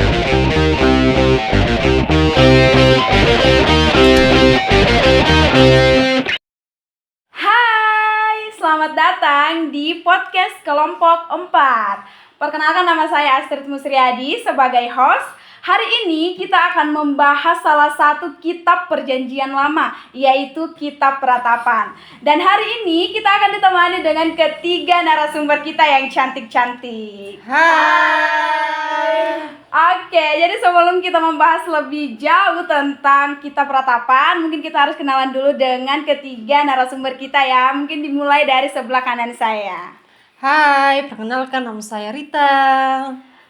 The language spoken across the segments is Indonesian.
Hai, selamat datang di podcast Kelompok 4. Perkenalkan, nama saya Astrid Musriadi sebagai host. Hari ini kita akan membahas salah satu kitab perjanjian lama, yaitu kitab Peratapan. Dan hari ini kita akan ditemani dengan ketiga narasumber kita yang cantik-cantik. Hai. Oke, jadi sebelum kita membahas lebih jauh tentang kitab Peratapan, mungkin kita harus kenalan dulu dengan ketiga narasumber kita ya. Mungkin dimulai dari sebelah kanan saya. Hai, perkenalkan nama saya Rita.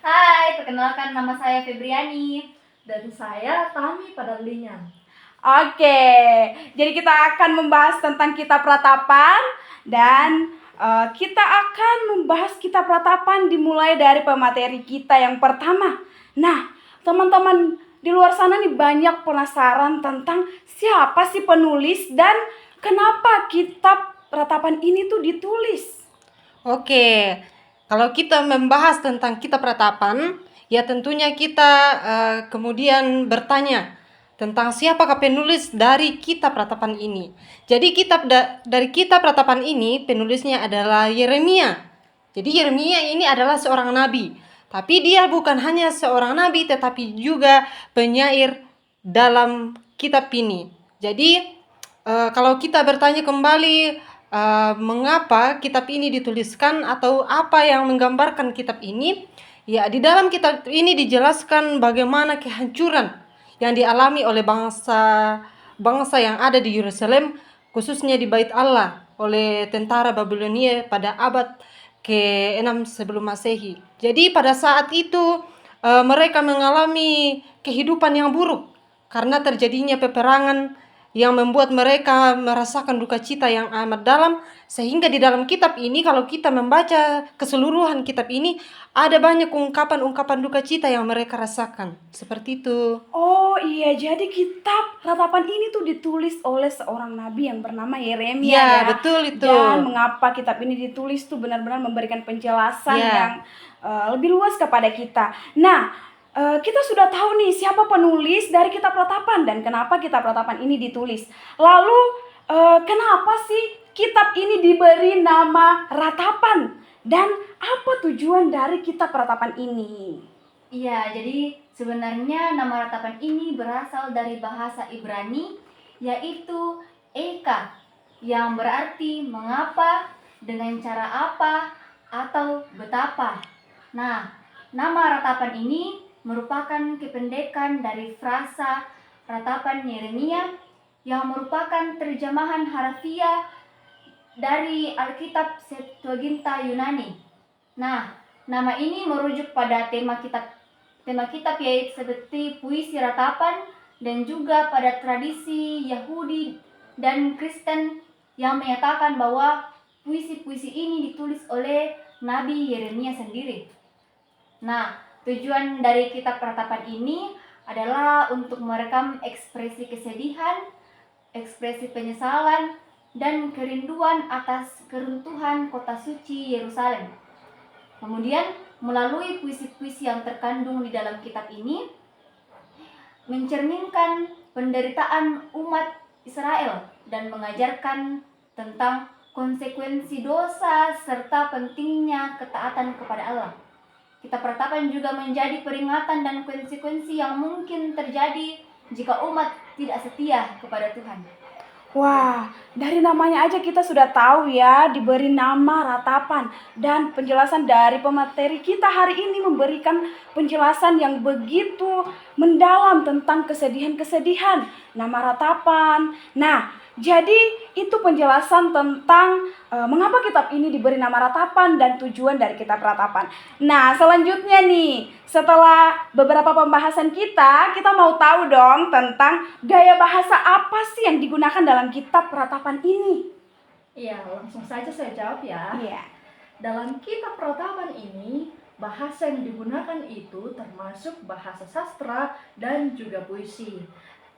Hai, perkenalkan nama saya Febriani. Dan saya Tami Padarlinya. Oke, jadi kita akan membahas tentang kitab Peratapan. Dan kita akan membahas kitab Peratapan dimulai dari pemateri kita yang pertama. Nah, teman-teman di luar sana nih banyak penasaran tentang siapa sih penulis dan kenapa kitab Peratapan ini tuh ditulis. Oke, kalau kita membahas tentang kitab Peratapan, ya tentunya kita kemudian bertanya tentang siapakah penulis dari kitab Peratapan ini. Jadi dari kitab Peratapan ini penulisnya adalah Yeremia. Jadi Yeremia ini adalah seorang nabi, tapi dia bukan hanya seorang nabi tetapi juga penyair dalam kitab ini. Jadi kalau kita bertanya kembali mengapa kitab ini dituliskan atau apa yang menggambarkan kitab ini, ya di dalam kitab ini dijelaskan bagaimana kehancuran yang dialami oleh bangsa yang ada di Yerusalem, khususnya di Bait Allah oleh tentara Babilonia pada abad ke-6 sebelum Masehi. Jadi pada saat itu mereka mengalami kehidupan yang buruk karena terjadinya peperangan yang membuat mereka merasakan duka cita yang amat dalam, sehingga di dalam kitab ini kalau kita membaca keseluruhan kitab ini ada banyak ungkapan-ungkapan duka cita yang mereka rasakan. Seperti itu. Oh iya, jadi kitab Peratapan ini tuh ditulis oleh seorang nabi yang bernama Yeremia ya. Betul itu. Dan mengapa kitab ini ditulis tuh benar-benar memberikan penjelasan yang lebih luas kepada kita. Nah, kita sudah tahu nih siapa penulis dari kitab Peratapan dan kenapa kitab Peratapan ini ditulis. Lalu kenapa sih kitab ini diberi nama Ratapan dan apa tujuan dari kitab Peratapan ini? Iya, jadi sebenarnya nama Ratapan ini berasal dari bahasa Ibrani, yaitu Eka, yang berarti mengapa, dengan cara apa, atau betapa. Nah, nama Ratapan ini merupakan kependekan dari frasa Ratapan Yeremia yang merupakan terjemahan harfiah dari Alkitab Septuaginta Yunani. Nah, nama ini merujuk pada tema kitab yaitu seperti puisi Ratapan dan juga pada tradisi Yahudi dan Kristen yang menyatakan bahwa puisi-puisi ini ditulis oleh Nabi Yeremia sendiri. Nah, tujuan dari kitab Peratapan ini adalah untuk merekam ekspresi kesedihan, ekspresi penyesalan, dan kerinduan atas keruntuhan kota suci Yerusalem. Kemudian, melalui puisi-puisi yang terkandung di dalam kitab ini, mencerminkan penderitaan umat Israel dan mengajarkan tentang konsekuensi dosa serta pentingnya ketaatan kepada Allah. Kitab Peratapan juga menjadi peringatan dan konsekuensi yang mungkin terjadi jika umat tidak setia kepada Tuhan. Wah, dari namanya aja kita sudah tahu ya, diberi nama Ratapan. Dan penjelasan dari pemateri kita hari ini memberikan penjelasan yang begitu mendalam tentang kesedihan-kesedihan nama Ratapan. Nah, jadi itu penjelasan tentang mengapa kitab ini diberi nama Ratapan dan tujuan dari kitab Ratapan. Nah, selanjutnya nih, setelah beberapa pembahasan kita mau tahu dong tentang gaya bahasa apa sih yang digunakan dalam kitab Peratapan ini. Iya, langsung saja saya jawab ya. Iya. Dalam kitab Peratapan ini, bahasa yang digunakan itu termasuk bahasa sastra dan juga puisi.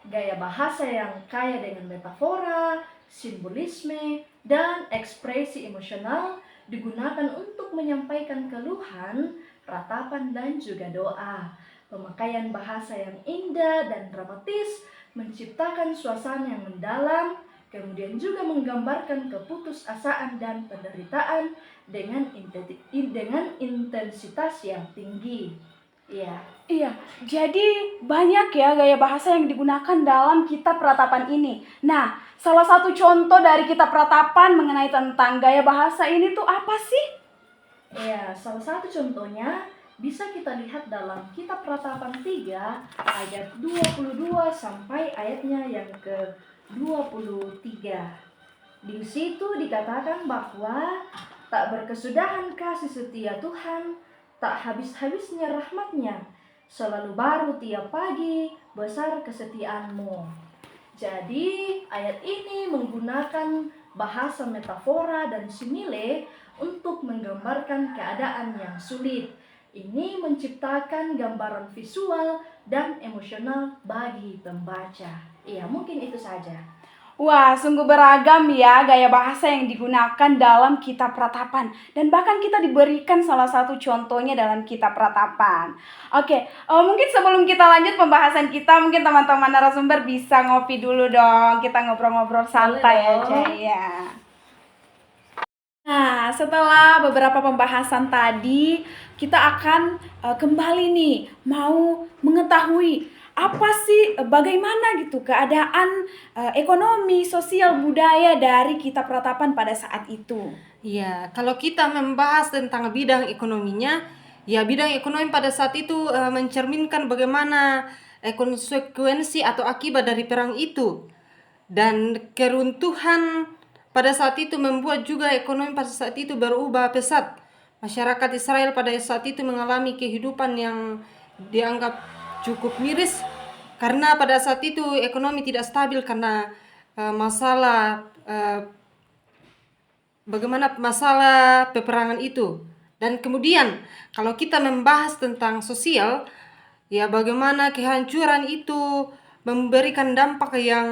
Gaya bahasa yang kaya dengan metafora, simbolisme, dan ekspresi emosional digunakan untuk menyampaikan keluhan, ratapan, dan juga doa. Pemakaian bahasa yang indah dan dramatis menciptakan suasana yang mendalam, kemudian juga menggambarkan keputusasaan dan penderitaan dengan intensitas yang tinggi. Iya. Iya, jadi banyak ya gaya bahasa yang digunakan dalam kitab Peratapan ini. Nah, salah satu contoh dari kitab Peratapan mengenai tentang gaya bahasa ini tuh apa sih? Ya, salah satu contohnya bisa kita lihat dalam kitab Peratapan 3 ayat 22 sampai ayatnya yang ke-23. Di situ dikatakan bahwa tak berkesudahan kasih setia Tuhan, tak habis-habisnya rahmatnya, selalu baru tiap pagi, besar kesetiaanmu. Jadi ayat ini menggunakan bahasa metafora dan simile untuk menggambarkan keadaan yang sulit. Ini menciptakan gambaran visual dan emosional bagi pembaca. Iya, mungkin itu saja. Wah, sungguh beragam ya gaya bahasa yang digunakan dalam kitab Peratapan. Dan bahkan kita diberikan salah satu contohnya dalam kitab Peratapan. Oke, mungkin sebelum kita lanjut pembahasan kita, mungkin teman-teman narasumber bisa ngopi dulu dong. Kita ngobrol-ngobrol santai Boleh aja dong. ya. Nah, setelah beberapa pembahasan tadi, kita akan kembali nih mau mengetahui apa sih bagaimana gitu keadaan ekonomi, sosial, budaya dari kitab Peratapan pada saat itu. Ya, kalau kita membahas tentang bidang ekonominya, ya bidang ekonomi pada saat itu mencerminkan bagaimana konsekuensi atau akibat dari perang itu. Dan keruntuhan pada saat itu membuat juga ekonomi pada saat itu berubah pesat. Masyarakat Israel pada saat itu mengalami kehidupan yang dianggap cukup miris karena pada saat itu ekonomi tidak stabil karena masalah bagaimana masalah peperangan itu. Dan kemudian kalau kita membahas tentang sosial, ya bagaimana kehancuran itu memberikan dampak yang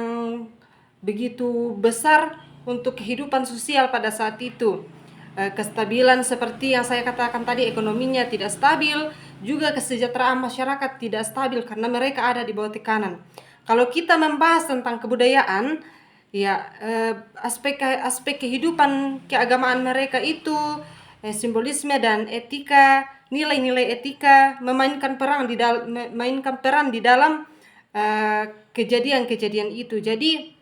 begitu besar untuk kehidupan sosial pada saat itu. Kestabilan seperti yang saya katakan tadi, ekonominya tidak stabil, juga kesejahteraan masyarakat tidak stabil karena mereka ada di bawah tekanan. Kalau kita membahas tentang kebudayaan, ya aspek kehidupan keagamaan mereka itu simbolisme dan etika, nilai-nilai etika memainkan peran di dalam kejadian-kejadian itu. Jadi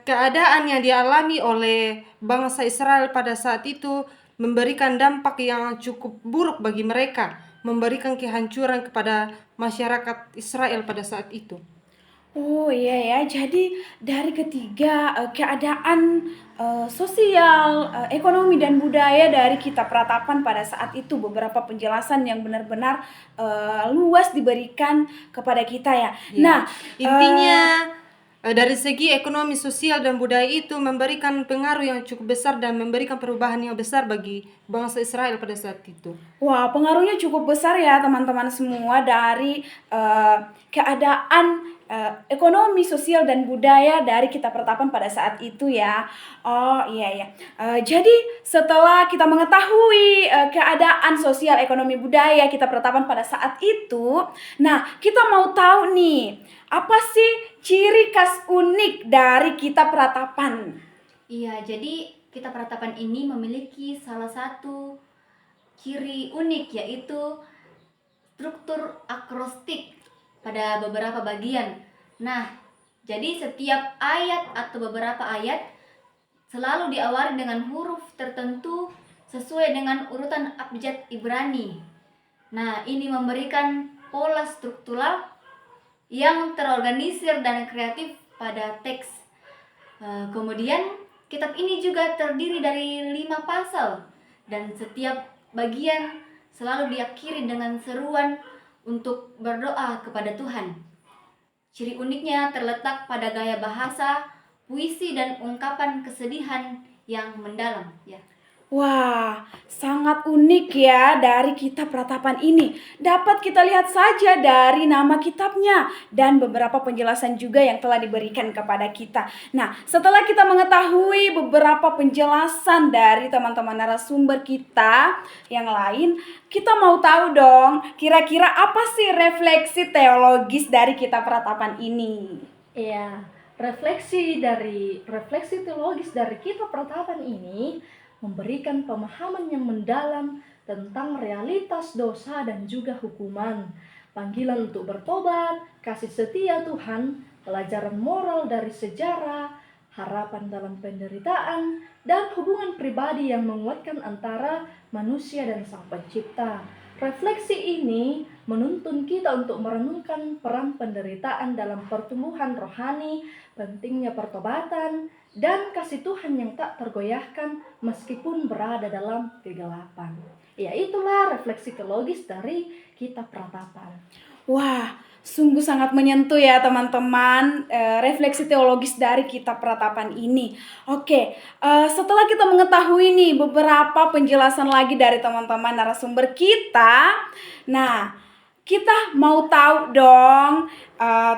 keadaan yang dialami oleh bangsa Israel pada saat itu memberikan dampak yang cukup buruk bagi mereka, memberikan kehancuran kepada masyarakat Israel pada saat itu. Oh iya ya, jadi dari ketiga keadaan sosial, ekonomi dan budaya dari kitab Peratapan pada saat itu beberapa penjelasan yang benar-benar luas diberikan kepada kita ya. Ya. Nah, Intinya dari segi ekonomi, sosial dan budaya itu memberikan pengaruh yang cukup besar dan memberikan perubahan yang besar bagi bangsa Israel pada saat itu. wah, pengaruhnya cukup besar ya teman-teman semua dari keadaan ekonomi, sosial dan budaya dari kitab Peratapan pada saat itu ya. Oh iya ya. Jadi setelah kita mengetahui keadaan sosial, ekonomi, budaya kitab Peratapan pada saat itu, nah kita mau tahu nih apa sih ciri khas unik dari kitab Peratapan? Iya, jadi kitab Peratapan ini memiliki salah satu ciri unik, yaitu struktur akrostik pada beberapa bagian. Nah, jadi setiap ayat atau beberapa ayat selalu diawali dengan huruf tertentu sesuai dengan urutan abjad Ibrani. Nah, ini memberikan pola struktural yang terorganisir dan kreatif pada teks. Kemudian kitab ini juga terdiri dari 5 pasal dan setiap bagian selalu diakhiri dengan seruan untuk berdoa kepada Tuhan. Ciri uniknya terletak pada gaya bahasa, puisi dan ungkapan kesedihan yang mendalam ya. Wah, sangat unik ya dari kitab Ratapan ini. Dapat kita lihat saja dari nama kitabnya dan beberapa penjelasan juga yang telah diberikan kepada kita. Nah, setelah kita mengetahui beberapa penjelasan dari teman-teman narasumber kita yang lain, kita mau tahu dong, kira-kira apa sih refleksi teologis dari kitab Ratapan ini? Iya, refleksi teologis dari kitab Ratapan ini memberikan pemahaman yang mendalam tentang realitas dosa dan juga hukuman, panggilan untuk bertobat, kasih setia Tuhan, pelajaran moral dari sejarah, harapan dalam penderitaan, dan hubungan pribadi yang menguatkan antara manusia dan Sang Pencipta. Refleksi ini menuntun kita untuk merenungkan peran penderitaan dalam pertumbuhan rohani, pentingnya pertobatan, dan kasih Tuhan yang tak tergoyahkan meskipun berada dalam kegelapan. Ya, itulah refleksi teologis dari kitab Ratapan. Wah, sungguh sangat menyentuh ya teman-teman, refleksi teologis dari kitab Ratapan ini. Oke, setelah kita mengetahui nih beberapa penjelasan lagi dari teman-teman narasumber kita, nah kita mau tahu dong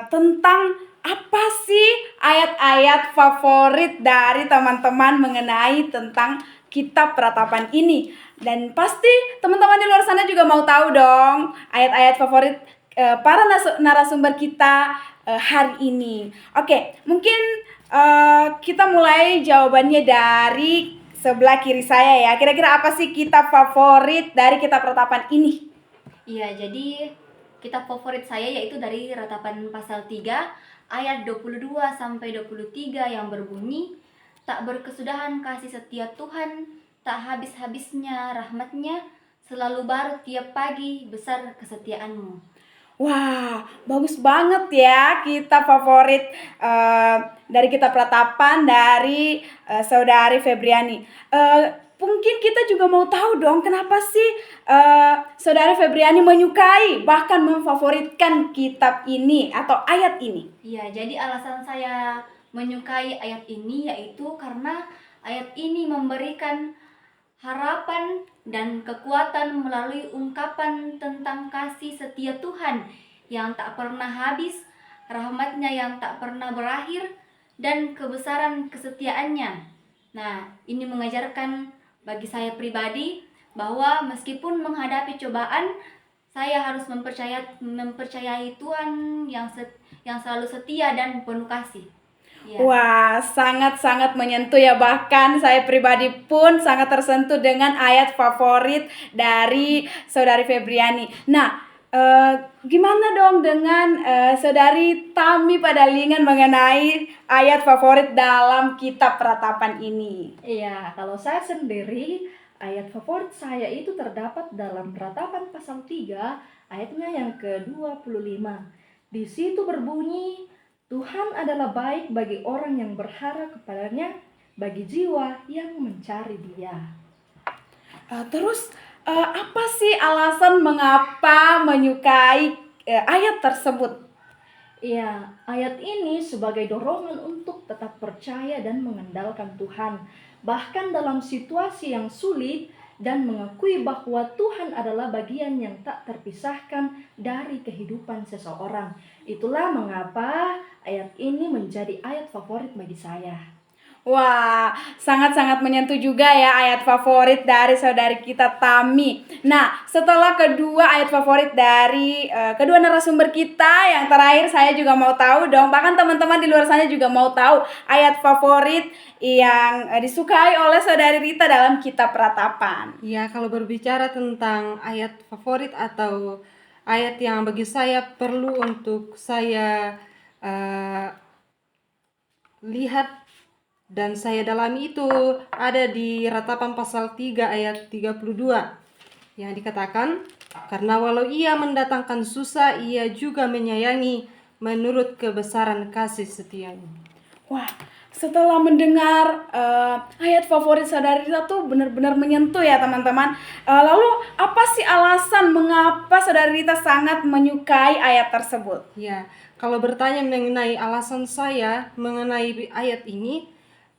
tentang apa sih ayat-ayat favorit dari teman-teman mengenai tentang kitab Ratapan ini. Dan pasti teman-teman di luar sana juga mau tahu dong ayat-ayat favorit para narasumber kita hari ini. Oke, mungkin kita mulai jawabannya dari sebelah kiri saya ya. Kira-kira apa sih kitab favorit dari kitab Ratapan ini? Iya, jadi kitab favorit saya yaitu dari Ratapan pasal 3 ayat 22 sampai 23 yang berbunyi, tak berkesudahan kasih setia Tuhan, tak habis-habisnya rahmatnya, selalu baru tiap pagi, besar kesetiaanmu. Wah, bagus banget ya kitab favorit dari kitab Ratapan dari Saudari Febriani. Mungkin kita juga mau tahu dong kenapa sih Saudari Febriani menyukai bahkan memfavoritkan kitab ini atau ayat ini? Iya, jadi alasan saya menyukai ayat ini yaitu karena ayat ini memberikan harapan dan kekuatan melalui ungkapan tentang kasih setia Tuhan yang tak pernah habis, rahmatnya yang tak pernah berakhir, dan kebesaran kesetiaannya. Nah, ini mengajarkan bagi saya pribadi bahwa meskipun menghadapi cobaan, saya harus mempercayai Tuhan yang selalu setia dan penuh kasih. Ya. Wah, sangat-sangat menyentuh ya. Bahkan saya pribadi pun sangat tersentuh dengan ayat favorit dari Saudari Febriani. Nah, gimana dong dengan Saudari Tami Padalingan mengenai ayat favorit dalam kitab Ratapan ini? Iya, kalau saya sendiri, ayat favorit saya itu terdapat dalam Ratapan pasal 3, ayatnya yang ke-25. Di situ berbunyi, Tuhan adalah baik bagi orang yang berharap kepadanya, bagi jiwa yang mencari Dia. Terus apa sih alasan mengapa menyukai ayat tersebut? Iya, ayat ini sebagai dorongan untuk tetap percaya dan mengandalkan Tuhan, bahkan dalam situasi yang sulit, dan mengakui bahwa Tuhan adalah bagian yang tak terpisahkan dari kehidupan seseorang. Itulah mengapa ayat ini menjadi ayat favorit bagi saya. Wah, sangat-sangat menyentuh juga ya ayat favorit dari saudari kita Tami. Nah, setelah kedua ayat favorit dari kedua narasumber kita, yang terakhir saya juga mau tahu dong. Bahkan teman-teman di luar sana juga mau tahu ayat favorit yang disukai oleh saudari Rita dalam kitab Ratapan. Ya, kalau berbicara tentang ayat favorit atau ayat yang bagi saya perlu untuk saya lihat dan saya dalami itu ada di Ratapan pasal 3 ayat 32 yang dikatakan, karena walau ia mendatangkan susah, ia juga menyayangi menurut kebesaran kasih setianya. Wah, setelah mendengar ayat favorit saudari Rita tuh benar-benar menyentuh ya teman-teman. Lalu apa sih alasan mengapa saudari Rita sangat menyukai ayat tersebut? Ya, kalau bertanya mengenai alasan saya mengenai ayat ini,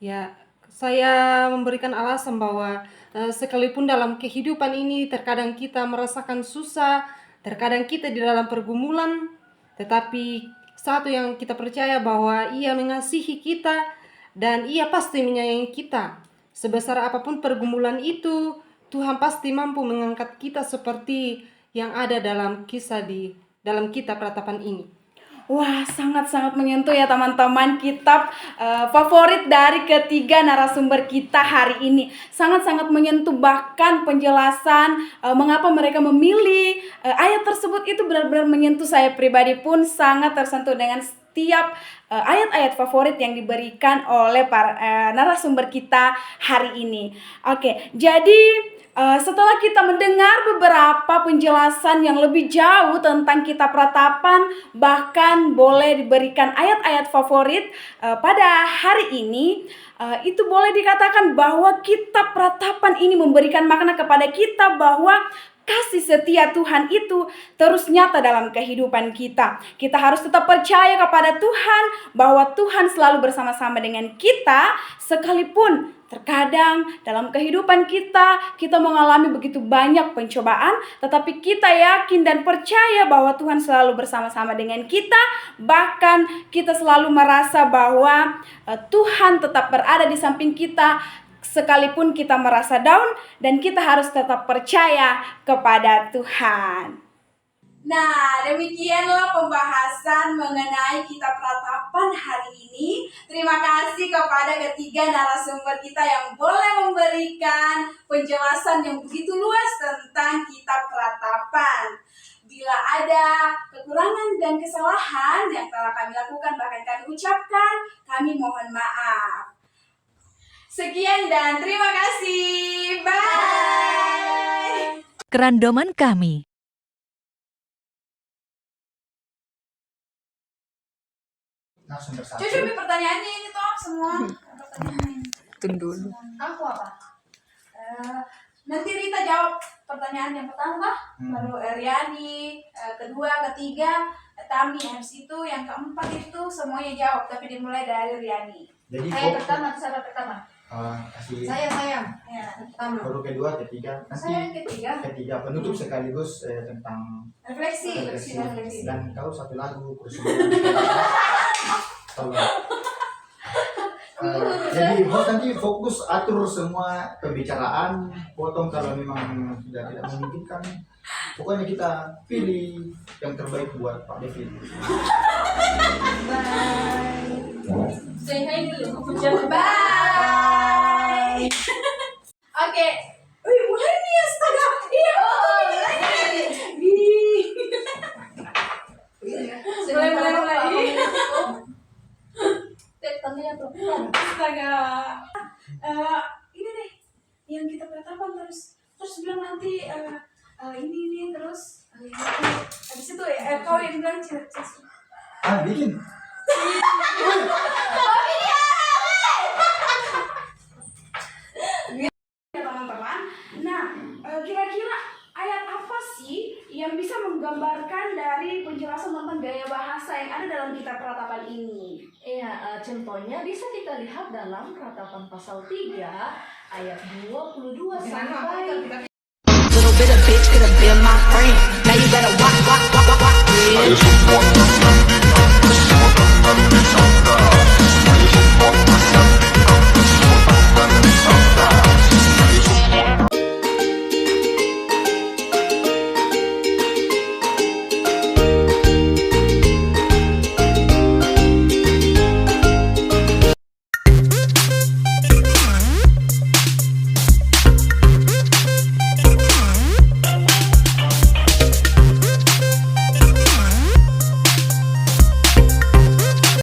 ya saya memberikan alasan bahwa sekalipun dalam kehidupan ini terkadang kita merasakan susah, terkadang kita di dalam pergumulan, tetapi satu yang kita percaya bahwa Ia mengasihi kita dan Ia pasti menyayangi kita. Sebesar apapun pergumulan itu, Tuhan pasti mampu mengangkat kita seperti yang ada dalam kisah di dalam kitab Ratapan ini. Wah, sangat-sangat menyentuh ya teman-teman, kitab favorit dari ketiga narasumber kita hari ini. Sangat-sangat menyentuh, bahkan penjelasan mengapa mereka memilih ayat tersebut itu benar-benar menyentuh. Saya pribadi pun sangat tersentuh dengan setiap ayat-ayat favorit yang diberikan oleh para narasumber kita hari ini. Oke, jadi setelah kita mendengar beberapa penjelasan yang lebih jauh tentang kitab Ratapan, bahkan boleh diberikan ayat-ayat favorit pada hari ini, itu boleh dikatakan bahwa kitab Ratapan ini memberikan makna kepada kita bahwa kasih setia Tuhan itu terus nyata dalam kehidupan kita. Kita harus tetap percaya kepada Tuhan bahwa Tuhan selalu bersama-sama dengan kita, sekalipun terkadang dalam kehidupan kita mengalami begitu banyak pencobaan, tetapi kita yakin dan percaya bahwa Tuhan selalu bersama-sama dengan kita. Bahkan kita selalu merasa bahwa Tuhan tetap berada di samping kita sekalipun kita merasa down, dan kita harus tetap percaya kepada Tuhan. Nah, demikianlah pembahasan mengenai kitab Ratapan hari ini. Terima kasih kepada ketiga narasumber kita yang boleh memberikan penjelasan yang begitu luas tentang kitab Ratapan. Bila ada kekurangan dan kesalahan yang telah kami lakukan, bahkan kami ucapkan, kami mohon maaf. Sekian dan terima kasih. Bye. Kerandoman kami. Cucu pertanyaannya ini toh semua. Tunggu dulu. Aku apa? Nanti Rita jawab pertanyaan yang pertama, baru Riani, kedua, ketiga, Tami, habis itu yang keempat itu semuanya jawab, tapi dimulai dari Riani. Jadi Saya pertama, siapa pertama? kasih Saya. Ya. Pertama. baru kedua, ketiga, Saya nanti ketiga. ketiga penutup sekaligus tentang Refleksi. dan kau satu lagu kursus. Jadi host nanti fokus atur semua pembicaraan, potong kalau memang sudah tidak memungkinkan. Pokoknya kita pilih yang terbaik buat Pak David. Say hi dulu. Bye. Oke. Wih, mulai nih astaga. Iya. Mulai. Astaga. Ini deh. Yang kita Ratapan terus bilang nanti ini terus habis itu kau yang bilang Bikin. teman-teman. Nah, kira-kira ayat apa sih yang bisa menggambarkan dari penjelasan tentang gaya bahasa yang ada dalam kitab Ratapan ini? Iya, contohnya bisa kita lihat dalam Ratapan pasal 3 ayat 22 sampai Little bit of bitch could have been my friend. Now you better walk with it.